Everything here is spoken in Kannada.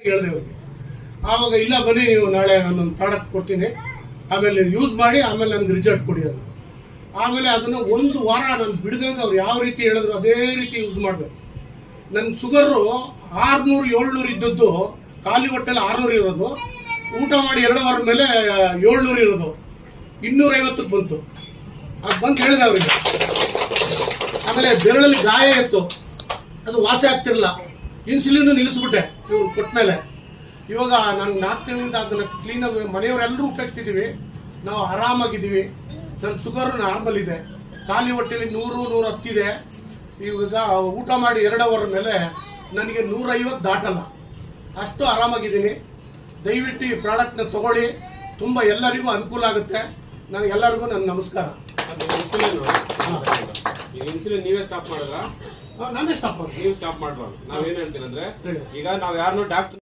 ಹೇಳಿದೆ ಅವ್ರಿಗೆ. ಆವಾಗ ಇಲ್ಲ ಬನ್ನಿ ನೀವು ನಾಳೆ ನಾನೊಂದು ಪ್ರಾಡಕ್ಟ್ ಕೊಡ್ತೀನಿ, ಆಮೇಲೆ ನೀವು ಯೂಸ್ ಮಾಡಿ, ಆಮೇಲೆ ನನಗೆ ರಿಸಲ್ಟ್ ಕೊಡಿ ಅದು. ಆಮೇಲೆ ಅದನ್ನು ಒಂದು ವಾರ ನಾನು ಬಿಡ್ದಂಗೆ ಅವ್ರು ಯಾವ ರೀತಿ ಹೇಳಿದ್ರು ಅದೇ ರೀತಿ ಯೂಸ್ ಮಾಡಿದೆ. ನನ್ನ ಶುಗರು 600-700 ಇದ್ದದ್ದು ಖಾಲಿ ಹೊಟ್ಟೆಲ್ಲ 600 ಇರೋದು, ಊಟ ಮಾಡಿ 2 ವಾರದ ಮೇಲೆ 700 ಇರೋದು 250ಕ್ಕೆ ಬಂತು. ಅದು ಬಂದು ಹೇಳಿದೆ ಅವರಿಗೆ. ಆಮೇಲೆ ಬೆರಳಲ್ಲಿ ಗಾಯ ಇತ್ತು, ಅದು ವಾಸಿ ಆಗ್ತಿರಲಿಲ್ಲ. ಇನ್ಸುಲಿನ್ ನಿಲ್ಲಿಸ್ಬಿಟ್ಟೆ ಇವ್ರು ಕೊಟ್ಮೇಲೆ. ಇವಾಗ ನಾನು 4 ತಿಂಗಳಿಂದ ಅದನ್ನು ಕ್ಲೀನಾಗಿ ಮನೆಯವರೆಲ್ಲರೂ ಉಪಯೋಗಿಸ್ತಿದ್ದೀವಿ, ನಾವು ಆರಾಮಾಗಿದ್ದೀವಿ. ನನ್ನ ಶುಗರು ನಾರ್ಮಲ್ ಇದೆ, ಖಾಲಿ ಹೊಟ್ಟೆಯಲ್ಲಿ 100-110 ಇದೆ. ಇವಾಗ ಊಟ ಮಾಡಿ 2 ಅವರ್ ಮೇಲೆ ನನಗೆ 150 ದಾಟಲ್ಲ, ಅಷ್ಟು ಆರಾಮಾಗಿದ್ದೀನಿ. ದಯವಿಟ್ಟು ಈ ಪ್ರಾಡಕ್ಟ್ನ ತಗೊಳ್ಳಿ, ತುಂಬ ಎಲ್ಲರಿಗೂ ಅನುಕೂಲ ಆಗುತ್ತೆ. ನನಗೆಲ್ಲರಿಗೂ ನನ್ನ ನಮಸ್ಕಾರ. ಇನ್ಸುಲಿನ್ ನೀವೇ ಸ್ಟಾಪ್ ಮಾಡಿದ್ರ? ನಾನೇ ಸ್ಟಾಪ್ ಮಾಡಿ. ನೀವು ಸ್ಟಾಪ್ ಮಾಡಬಾರ್ದು. ನಾವೇನು ಹೇಳ್ತೀನಿ ಅಂದ್ರೆ, ಈಗ ನಾವು ಯಾರನ್ನೂ ಡಾಕ್ಟರ್